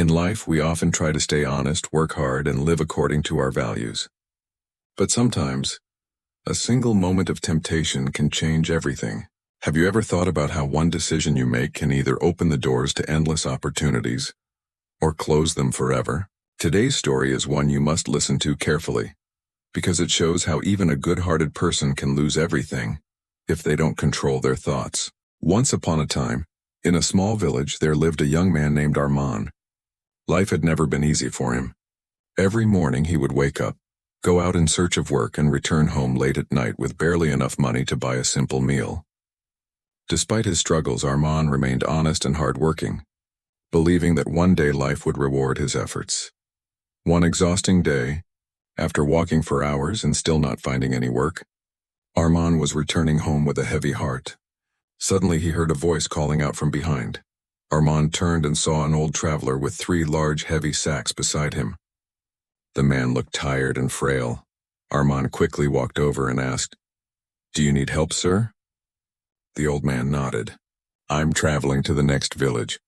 In life, we often try to stay honest, work hard, and live according to our values. But sometimes, a single moment of temptation can change everything. Have you ever thought about how one decision you make can either open the doors to endless opportunities or close them forever? Today's story is one you must listen to carefully, because it shows how even a good-hearted person can lose everything if they don't control their thoughts. Once upon a time, in a small village, there lived a young man named Armand. Life had never been easy for him. Every morning he would wake up, go out in search of work, and return home late at night with barely enough money to buy a simple meal. Despite his struggles, Armand remained honest and hardworking, believing that one day life would reward his efforts. One exhausting day, after walking for hours and still not finding any work, Armand was returning home with a heavy heart. Suddenly he heard a voice calling out from behind. Armand turned and saw an old traveler with 3 large, heavy sacks beside him. The man looked tired and frail. Armand quickly walked over and asked, "Do you need help, sir?" The old man nodded. "I'm traveling to the next village.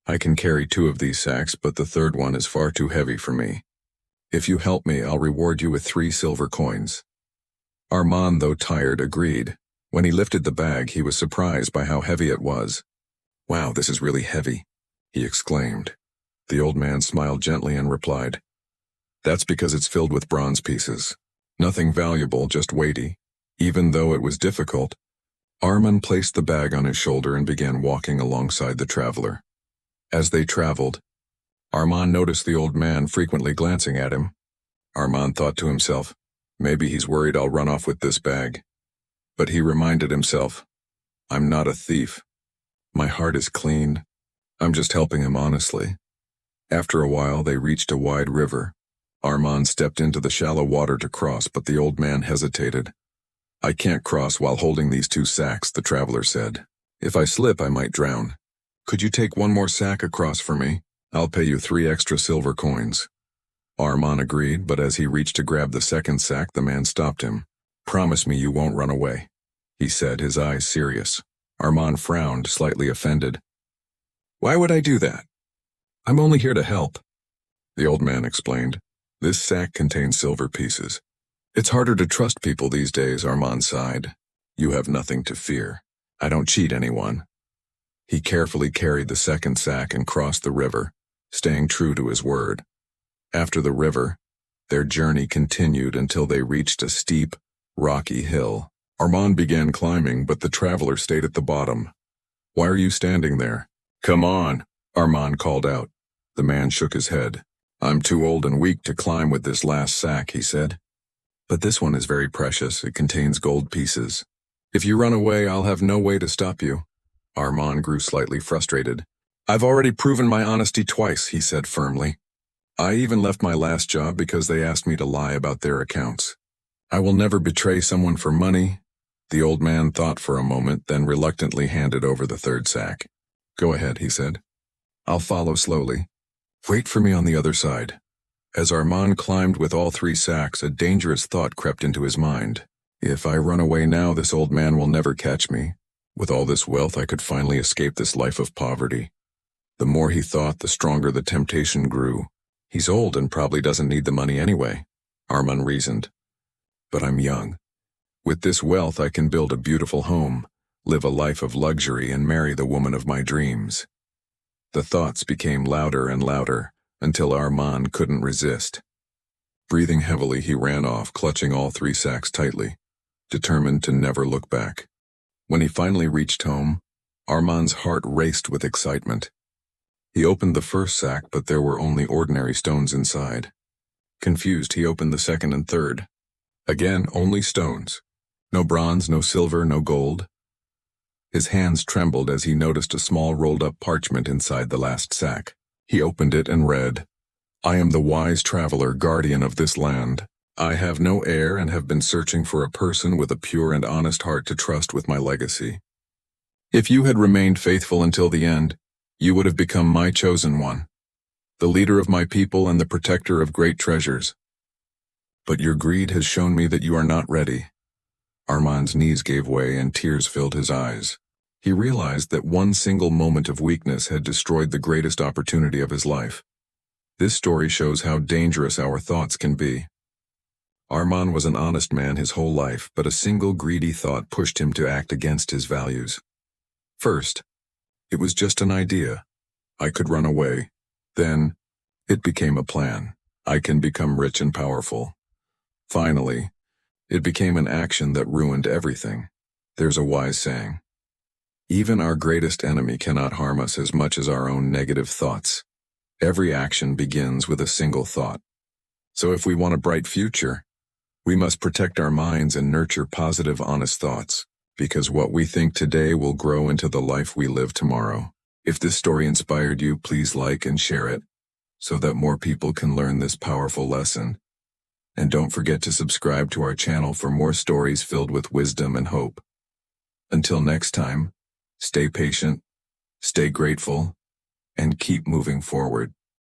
I can carry 2 of these sacks, but the third one is far too heavy for me. If you help me, I'll reward you with 3 silver coins." Armand, though tired, agreed. When he lifted the bag, he was surprised by how heavy it was. "Wow, this is really heavy," he exclaimed. The old man smiled gently and replied, "That's because it's filled with bronze pieces. Nothing valuable, just weighty." Even though it was difficult, Armand placed the bag on his shoulder and began walking alongside the traveler. As they traveled, Armand noticed the old man frequently glancing at him. Armand thought to himself, maybe he's worried I'll run off with this bag. But he reminded himself, I'm not a thief. My heart is clean. I'm just helping him honestly. After a while, they reached a wide river. Armand stepped into the shallow water to cross, but the old man hesitated. "I can't cross while holding these 2 sacks," the traveler said. "If I slip, I might drown. Could you take 1 more sack across for me? I'll pay you 3 extra silver coins." Armand agreed, but as he reached to grab the second sack, the man stopped him. "Promise me you won't run away," he said, his eyes serious. Armand frowned, slightly offended. "Why would I do that? I'm only here to help," the old man explained. "This sack contains silver pieces. It's harder to trust people these days," Armand sighed. "You have nothing to fear. I don't cheat anyone." He carefully carried the second sack and crossed the river, staying true to his word. After the river, their journey continued until they reached a steep, rocky hill. Armand began climbing, but the traveler stayed at the bottom. "Why are you standing there?" "Come on," Armand called out. The man shook his head. "I'm too old and weak to climb with this last sack," he said. "But this one is very precious. It contains gold pieces. If you run away, I'll have no way to stop you." Armand grew slightly frustrated. "I've already proven my honesty twice," he said firmly. "I even left my last job because they asked me to lie about their accounts. I will never betray someone for money." The old man thought for a moment, then reluctantly handed over the third sack. "Go ahead," he said. "I'll follow slowly. Wait for me on the other side." As Armand climbed with all 3 sacks, a dangerous thought crept into his mind. "If I run away now, this old man will never catch me. With all this wealth, I could finally escape this life of poverty." The more he thought, the stronger the temptation grew. "He's old and probably doesn't need the money anyway," Armand reasoned. "But I'm young. With this wealth, I can build a beautiful home, live a life of luxury, and marry the woman of my dreams." The thoughts became louder and louder, until Armand couldn't resist. Breathing heavily, he ran off, clutching all 3 sacks tightly, determined to never look back. When he finally reached home, Armand's heart raced with excitement. He opened the first sack, but there were only ordinary stones inside. Confused, he opened the second and third. Again, only stones. No bronze, no silver, no gold. His hands trembled as he noticed a small rolled-up parchment inside the last sack. He opened it and read, "I am the wise traveler, guardian of this land. I have no heir and have been searching for a person with a pure and honest heart to trust with my legacy. If you had remained faithful until the end, you would have become my chosen one, the leader of my people and the protector of great treasures. But your greed has shown me that you are not ready." Armand's knees gave way and tears filled his eyes. He realized that one single moment of weakness had destroyed the greatest opportunity of his life. This story shows how dangerous our thoughts can be. Armand was an honest man his whole life, but a single greedy thought pushed him to act against his values. First, it was just an idea. I could run away. Then, it became a plan. I can become rich and powerful. Finally, it became an action that ruined everything. There's a wise saying. Even our greatest enemy cannot harm us as much as our own negative thoughts. Every action begins with a single thought. So if we want a bright future, we must protect our minds and nurture positive, honest thoughts, because what we think today will grow into the life we live tomorrow. If this story inspired you, please like and share it, so that more people can learn this powerful lesson. And don't forget to subscribe to our channel for more stories filled with wisdom and hope. Until next time, stay patient, stay grateful, and keep moving forward.